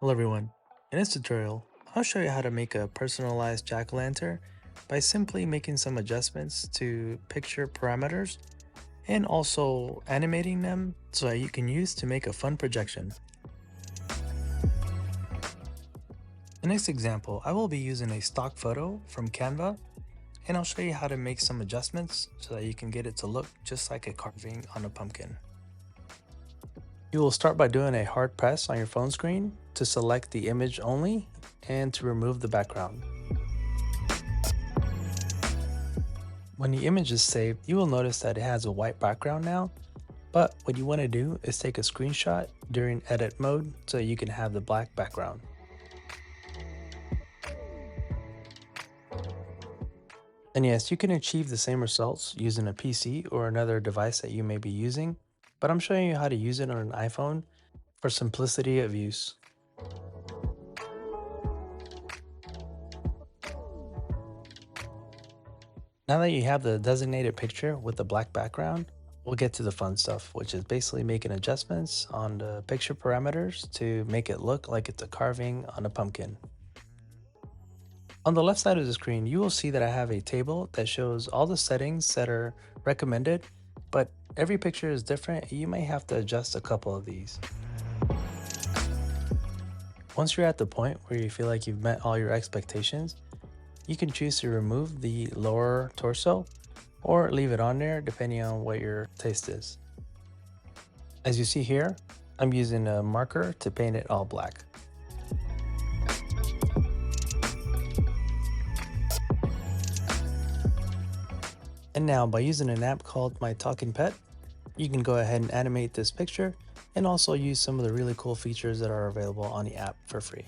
Hello everyone. In this tutorial, I'll show you how to make a personalized jack-o'-lantern by simply making some adjustments to picture parameters and also animating them so that you can use to make a fun projection. In this example, I will be using a stock photo from Canva and I'll show you how to make some adjustments so that you can get it to look just like a carving on a pumpkin. You will start by doing a hard press on your phone screen to select the image only and to remove the background. When the image is saved, you will notice that it has a white background now, but what you want to do is take a screenshot during edit mode so you can have the black background. And yes, you can achieve the same results using a PC or another device that you may be using, but I'm showing you how to use it on an iPhone for simplicity of use. Now that you have the designated picture with the black background, we'll get to the fun stuff, which is basically making adjustments on the picture parameters to make it look like it's a carving on a pumpkin. On the left side of the screen, you will see that I have a table that shows all the settings that are recommended, but every picture is different. You may have to adjust a couple of these. Once you're at the point where you feel like you've met all your expectations, you can choose to remove the lower torso or leave it on there depending on what your taste is. As you see here, I'm using a marker to paint it all black. And now by using an app called My Talking Pet, you can go ahead and animate this picture and also use some of the really cool features that are available on the app for free.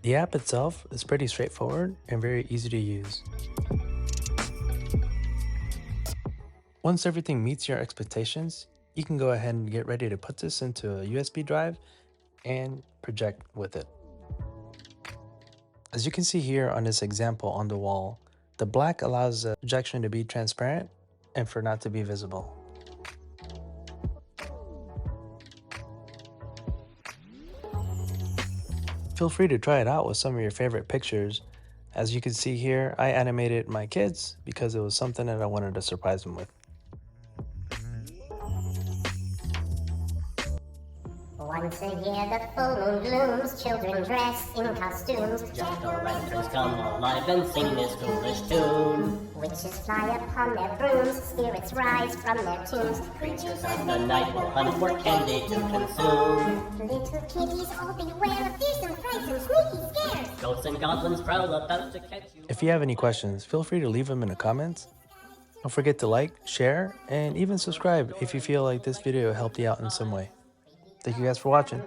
The app itself is pretty straightforward and very easy to use. Once everything meets your expectations, you can go ahead and get ready to put this into a USB drive and project with it. As you can see here on this example on the wall, the black allows the projection to be transparent and for not to be visible. Feel free to try it out with some of your favorite pictures. As you can see here, I animated my kids because it was something that I wanted to surprise them with. Once a year the full moon blooms, children dress in costumes. Jack-o'-lanterns come alive and sing this foolish tune. Witches fly upon their brooms, spirits rise from their tombs. Creatures of the night will hunt for candy to consume. Little kitties all beware of fearsome frights and sneaky scares. Ghosts and goblins prowl about to catch you. If you have any questions, feel free to leave them in the comments. Don't forget to like, share, and even subscribe if you feel like this video helped you out in some way. Thank you guys for watching.